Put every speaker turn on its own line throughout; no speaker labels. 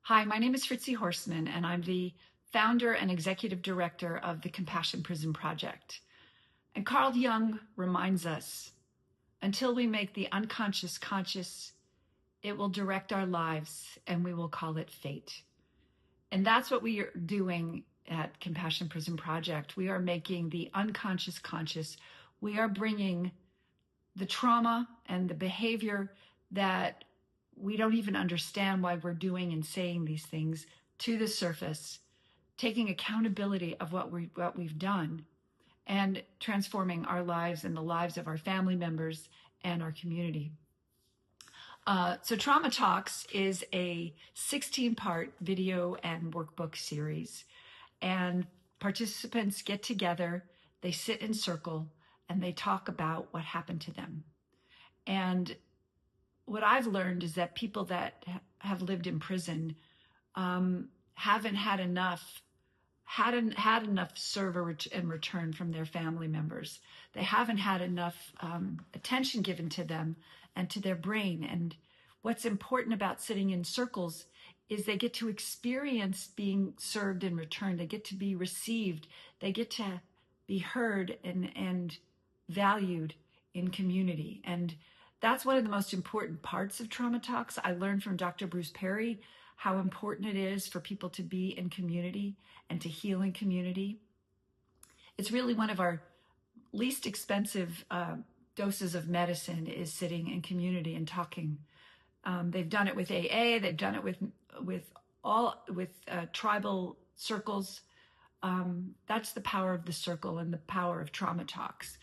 Hi, my name is Fritzi Horstman, and I'm the founder and executive director of the Compassion Prison Project. And Carl Jung reminds us, until we make the unconscious conscious, it will direct our lives and we will call it fate. And that's what we are doing at Compassion Prison Project. We are making the unconscious conscious. We are bringing the trauma and the behavior that we don't even understand why we're doing and saying these things to the surface, taking accountability of what we've done, and transforming our lives and the lives of our family members and our community. So Trauma Talks is a 16-part video and workbook series, and participants get together, they sit in circle, and they talk about what happened to them. And what I've learned is that people that have lived in prison haven't had enough serve and return from their family members. They haven't had enough attention given to them and to their brain. And what's important about sitting in circles is they get to experience being served and returned. They get to be received. They get to be heard and valued in community. And that's one of the most important parts of Trauma Talks. I learned from Dr. Bruce Perry how important it is for people to be in community and to heal in community. It's really one of our least expensive doses of medicine is sitting in community and talking. They've done it with AA. They've done it with tribal circles. That's the power of the circle and the power of Trauma Talks.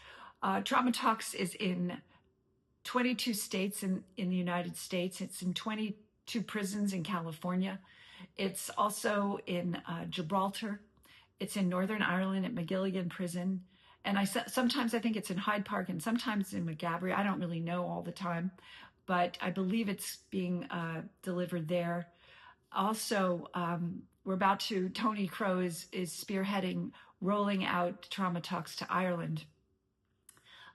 Trauma Talks is in 22 states in the United States. It's in 22 prisons in California. It's also in Gibraltar. It's in Northern Ireland at McGilligan Prison. And sometimes I think it's in Hyde Park and sometimes in McGabry. I don't really know all the time, but I believe it's being delivered there. Also, Tony Crow is spearheading rolling out Trauma Talks to Ireland.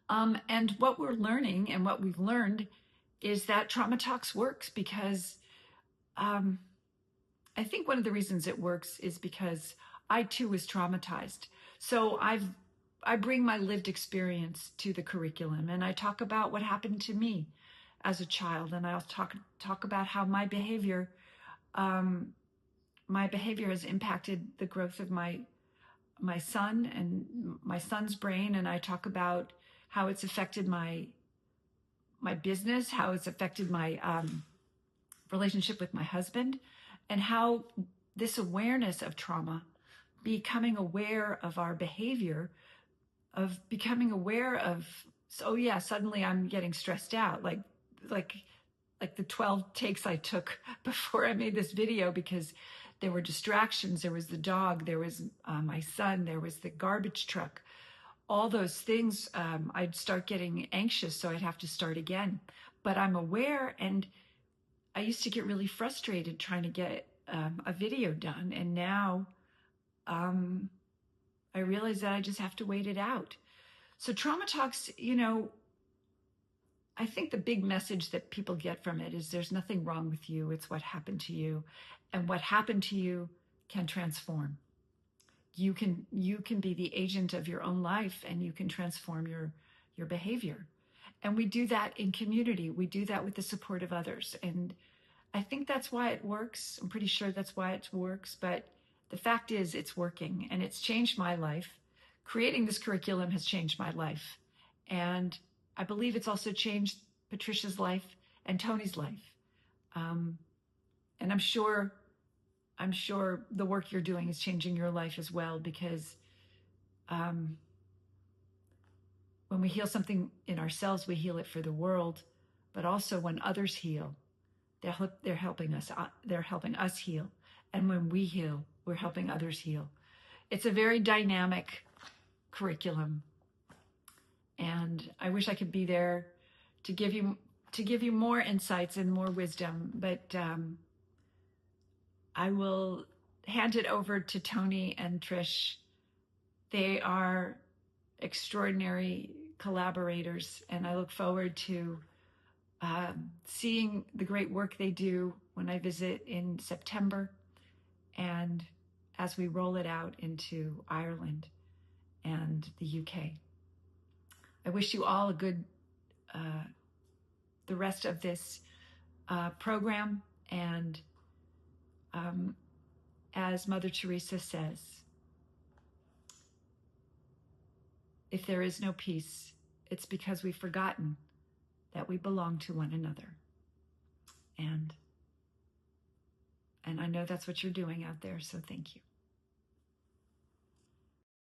And what we're learning and what we've learned is that Trauma Talks works because I think one of the reasons it works is because I too was traumatized. So I bring my lived experience to the curriculum, and I talk about what happened to me as a child, and I'll talk about how my behavior has impacted the growth of my son and my son's brain, and I talk about how it's affected my business, how it's affected my relationship with my husband, and how this awareness of trauma, becoming aware of our behavior, of becoming aware of, oh yeah, suddenly I'm getting stressed out, like the 12 takes I took before I made this video, because there were distractions. There was the dog, there was my son, there was the garbage truck. All those things, I'd start getting anxious, so I'd have to start again. But I'm aware, and I used to get really frustrated trying to get a video done. And now I realize that I just have to wait it out. So Trauma Talks, I think the big message that people get from it is there's nothing wrong with you. It's what happened to you. And what happened to you can transform. You can be the agent of your own life, and you can transform your behavior. And we do that in community. We do that with the support of others. And I think that's why it works. I'm pretty sure that's why it works. But the fact is, it's working, and it's changed my life. Creating this curriculum has changed my life. And I believe it's also changed Patricia's life and Tony's life. And I'm sure the work you're doing is changing your life as well, because when we heal something in ourselves, we heal it for the world. But also when others heal, they're helping us heal. And when we heal, we're helping others heal. It's a very dynamic curriculum. And I wish I could be there to give you more insights and more wisdom, but I will hand it over to Tony and Trish. They are extraordinary collaborators, and I look forward to seeing the great work they do when I visit in September, and as we roll it out into Ireland and the UK. I wish you all a good, the rest of this program. And as Mother Teresa says, if there is no peace, it's because we've forgotten that we belong to one another. And I know that's what you're doing out there, so thank you.